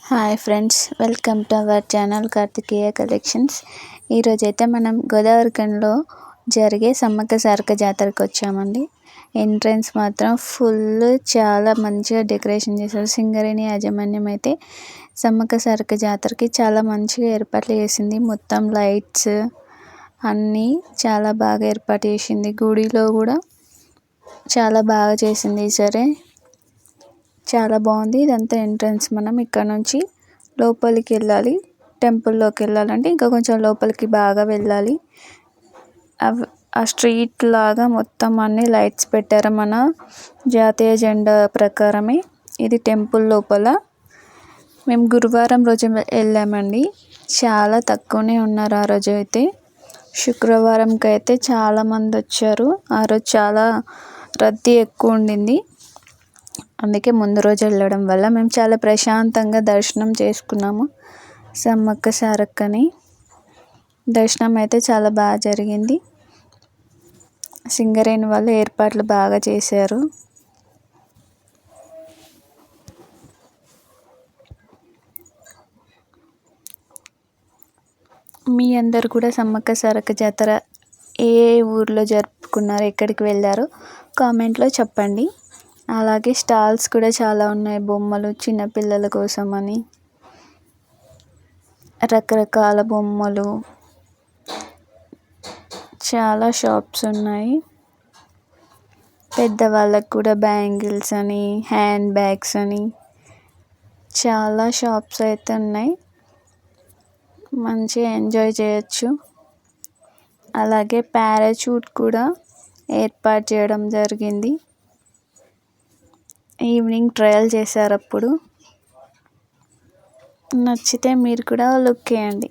Hi friends, welcome to our channel Karthikeya collections. ఈరోజైతే మనం గోదావరిఖనిలో జరిగే సమ్మక్క సారక్క జాతరకు వచ్చామండి. ఎంట్రన్స్ మాత్రం ఫుల్ చాలా మంచిగా డెకరేషన్ చేశారు. సింగరేణి యాజమాన్యం అయితే సమ్మక్క సారక్క జాతరకి చాలా మంచిగా ఏర్పాట్లు చేసింది. మొత్తం లైట్స్ అన్నీ చాలా బాగా ఏర్పాటు చేసింది. గుడిలో కూడా చాలా బాగా చేసింది. సరే, చాలా బాగుంది. ఇదంతా ఎంట్రన్స్. మనం ఇక్కడ నుంచి లోపలికి వెళ్ళాలి. టెంపుల్లోకి వెళ్ళాలంటే ఇంకా కొంచెం లోపలికి బాగా వెళ్ళాలి. ఆ స్ట్రీట్ లాగా మొత్తం అన్ని లైట్స్ పెట్టారు. మన జాతీయ జెండా ప్రకారమే ఇది టెంపుల్ లోపల. మేము గురువారం రోజు వెళ్ళామండి. చాలా తక్కువనే ఉన్నారు ఆ రోజు అయితే. శుక్రవారంకి అయితే చాలామంది వచ్చారు. ఆ రోజు చాలా రద్దీ ఎక్కువ ఉండింది. అందుకే ముందు రోజు వెళ్ళడం వల్ల మేము చాలా ప్రశాంతంగా దర్శనం చేసుకున్నాము. సమ్మక్క సారక్కని దర్శనం అయితే చాలా బాగా జరిగింది. సింగరేణి వాళ్ళు ఏర్పాట్లు బాగా చేశారు. మీ అందరు కూడా సమ్మక్క సారక్క జాతర ఏ ఊర్లో జరుపుకున్నారు, ఎక్కడికి వెళ్ళారో కామెంట్లో చెప్పండి. అలాగే స్టాల్స్ కూడా చాలా ఉన్నాయి. బొమ్మలు చిన్నపిల్లల కోసం అని రకరకాల బొమ్మలు, చాలా షాప్స్ ఉన్నాయి. పెద్దవాళ్ళకు కూడా బ్యాంగిల్స్ అని, హ్యాండ్ బ్యాగ్స్ అని చాలా షాప్స్ అయితే ఉన్నాయి. మంచిగా ఎంజాయ్ చేయొచ్చు. అలాగే పారాషూట్ కూడా ఏర్పాటు చేయడం జరిగింది. ఈవినింగ్ ట్రయల్ చేశారు. అప్పుడు నచ్చితే మీరు కూడా లుక్ వేయండి.